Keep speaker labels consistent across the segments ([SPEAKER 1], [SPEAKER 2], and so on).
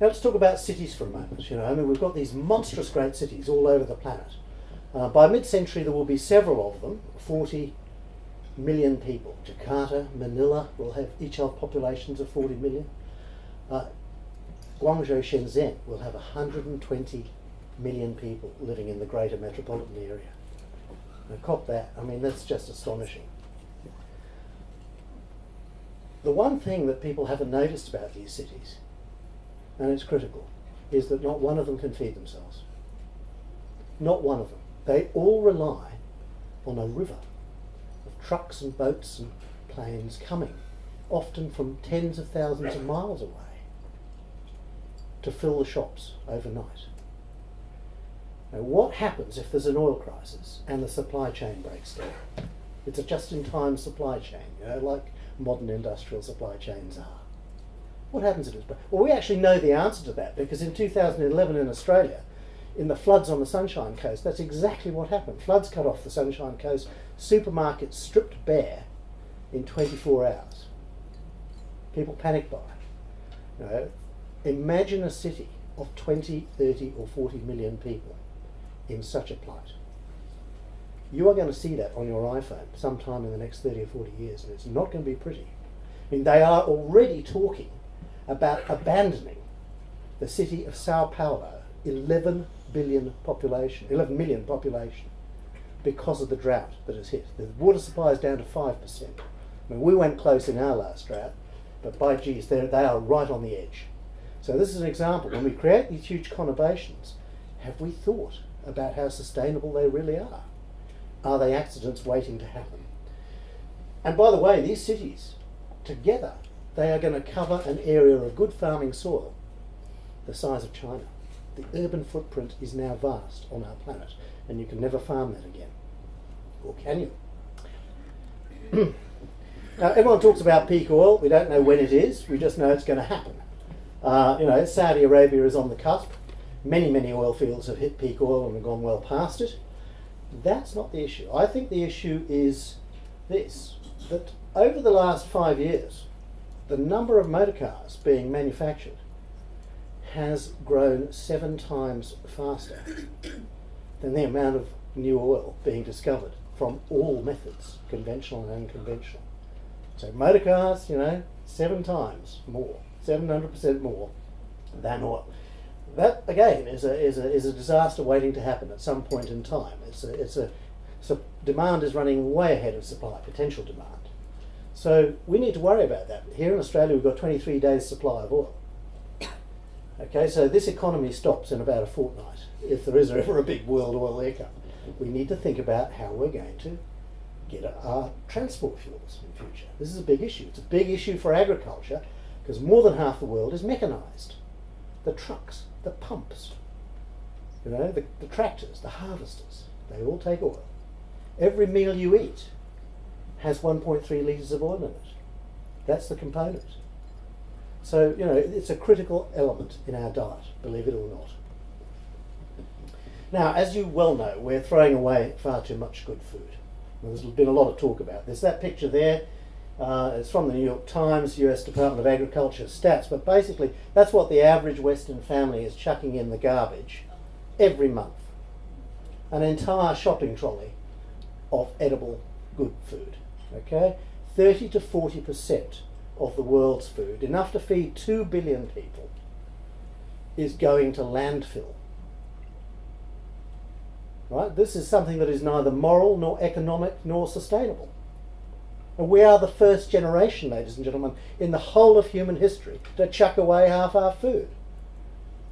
[SPEAKER 1] Now let's talk about cities for a moment. I mean, we've got these monstrous great cities all over the planet. By mid-century, there will be several of them, 40 million people. Jakarta, Manila will each have populations of 40 million. Guangzhou, Shenzhen will have 120 million people living in the greater metropolitan area. Now, cop that. I mean, that's just astonishing. The one thing that people haven't noticed about these cities, and it's critical, is that not one of them can feed themselves. Not one of them. They all rely on a river of trucks and boats and planes coming, often from tens of thousands of miles away, to fill the shops overnight. Now, what happens if there's an oil crisis and the supply chain breaks down? It's a just-in-time supply chain, like modern industrial supply chains are. What happens if it's broken? Well, we actually know the answer to that, because in 2011 in Australia, in the floods on the Sunshine Coast, that's exactly what happened. Floods cut off the Sunshine Coast, supermarkets stripped bare in 24 hours. People panic buy. Imagine a city of 20, 30 or 40 million people in such a plight. You are going to see that on your iPhone sometime in the next 30 or 40 years, and it's not going to be pretty. I mean, they are already talking about abandoning the city of Sao Paulo, 11 million population, because of the drought that has hit. The water supply is down to 5%. I mean, we went close in our last drought, but by geez, they are right on the edge. So this is an example. When we create these huge conurbations, have we thought about how sustainable they really are? Are they accidents waiting to happen? And by the way, these cities, together, they are going to cover an area of good farming soil the size of China. The urban footprint is now vast on our planet, and you can never farm that again. Or can you? Now, everyone talks about peak oil. We don't know when it is. We just know it's going to happen. Saudi Arabia is on the cusp. Many oil fields have hit peak oil and have gone well past it. That's not the issue. I think the issue is this, that over the last 5 years, the number of motor cars being manufactured has grown 7 times faster than the amount of new oil being discovered from all methods, conventional and unconventional. So motor cars, 7 times more, 700% more than oil. That again is a disaster waiting to happen at some point in time. So demand is running way ahead of supply, potential demand. So we need to worry about that. Here in Australia, we've got 23 days supply of oil. Okay, so this economy stops in about a fortnight if there is ever a big world oil hiccup. We need to think about how we're going to get our transport fuels in the future. This is a big issue. It's a big issue for agriculture because more than half the world is mechanised. The trucks, the pumps, the tractors, the harvesters, they all take oil. Every meal you eat has 1.3 litres of oil in it. That's the component. So, it's a critical element in our diet, believe it or not. Now, as you well know, we're throwing away far too much good food. There's been a lot of talk about this. That picture there, it's from the New York Times, US Department of Agriculture stats, but basically that's what the average Western family is chucking in the garbage every month. An entire shopping trolley of edible good food, okay? 30 to 40% of the world's food, enough to feed 2 billion people, is going to landfill. Right? This is something that is neither moral nor economic nor sustainable. And we are the first generation, ladies and gentlemen, in the whole of human history to chuck away half our food.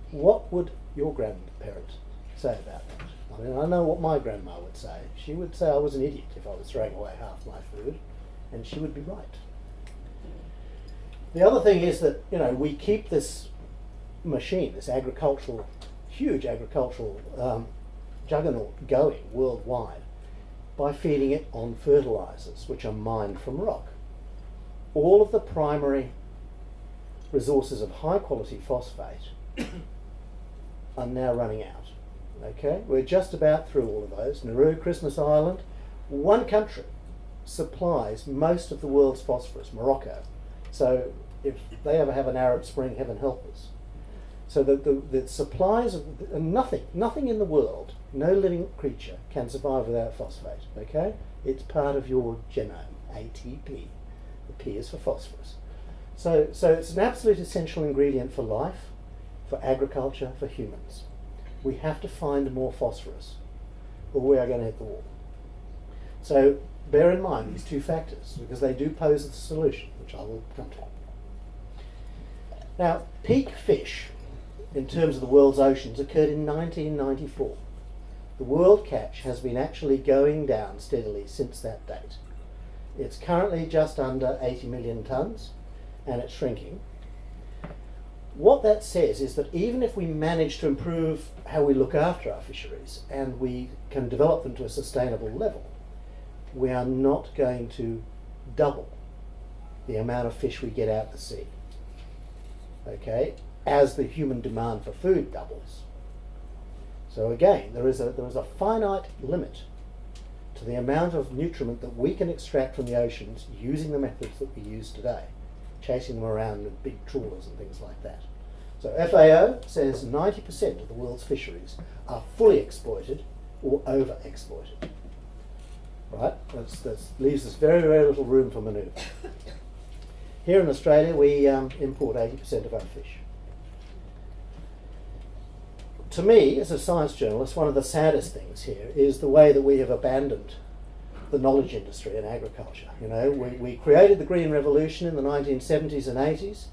[SPEAKER 1] What would your grandparents say about that? I mean, I know what my grandma would say. She would say I was an idiot if I was throwing away half my food, and she would be right. The other thing is that, we keep this machine, this huge agricultural juggernaut going worldwide by feeding it on fertilisers, which are mined from rock. All of the primary resources of high quality phosphate are now running out. Okay, we're just about through all of those. Nauru, Christmas Island, one country supplies most of the world's phosphorus, Morocco. So if they ever have an Arab Spring, heaven help us. So the supplies of and nothing in the world, no living creature can survive without phosphate. Okay, it's part of your genome, ATP. The P is for phosphorus. So it's an absolute essential ingredient for life, for agriculture, for humans. We have to find more phosphorus, or we are going to hit the wall. So bear in mind these two factors, because they do pose the solution, which I will come to. Now, peak fish, in terms of the world's oceans, occurred in 1994. The world catch has been actually going down steadily since that date. It's currently just under 80 million tonnes, and it's shrinking. What that says is that even if we manage to improve how we look after our fisheries and we can develop them to a sustainable level, we are not going to double the amount of fish we get out to sea. Okay, as the human demand for food doubles. So again, there is a finite limit to the amount of nutriment that we can extract from the oceans using the methods that we use today, chasing them around with big trawlers and things like that. So FAO says 90% of the world's fisheries are fully exploited or overexploited. Right? That leaves us very, very little room for manoeuvre. Here in Australia, we import 80% of our fish. To me, as a science journalist, one of the saddest things here is the way that we have abandoned the knowledge industry in agriculture. You know, we created the Green Revolution in the 1970s and 80s.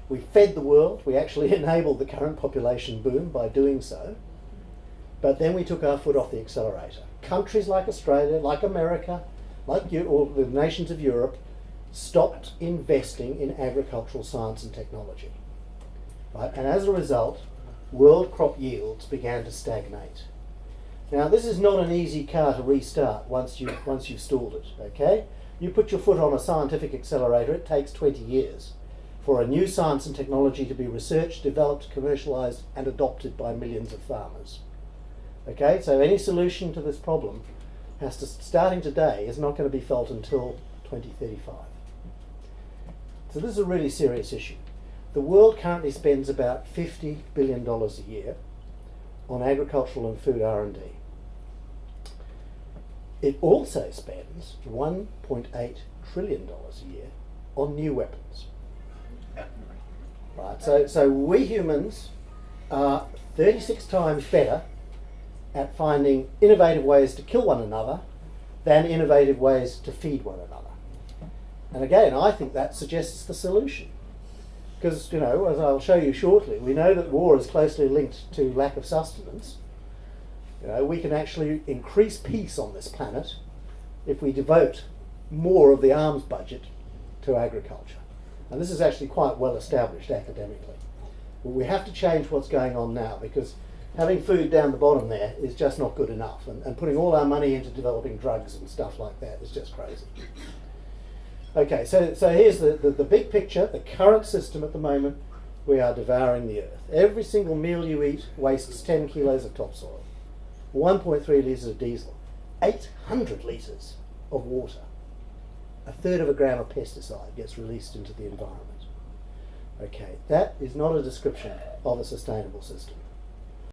[SPEAKER 1] We fed the world. We actually enabled the current population boom by doing so. But then we took our foot off the accelerator. Countries like Australia, like America, like or the nations of Europe, stopped investing in agricultural science and technology. Right? And as a result, world crop yields began to stagnate. Now, this is not an easy car to restart once you've stalled it. Okay, you put your foot on a scientific accelerator. It takes 20 years for a new science and technology to be researched, developed, commercialised, and adopted by millions of farmers. Okay, so any solution to this problem starting today, is not going to be felt until 2035. So this is a really serious issue. The world currently spends about $50 billion a year on agricultural and food R&D. It also spends $1.8 trillion a year on new weapons. Right, so we humans are 36 times better at finding innovative ways to kill one another than innovative ways to feed one another. And again, I think that suggests the solution. Because, you know, as I'll show you shortly, we know that war is closely linked to lack of sustenance. You know, we can actually increase peace on this planet if we devote more of the arms budget to agriculture. And this is actually quite well established academically. But we have to change what's going on now, because having food down the bottom there is just not good enough. And putting all our money into developing drugs and stuff like that is just crazy. Okay, so here's the big picture, the current system at the moment. We are devouring the earth. Every single meal you eat wastes 10 kilos of topsoil, 1.3 litres of diesel, 800 litres of water. A third of a gram of pesticide gets released into the environment. Okay, that is not a description of a sustainable system.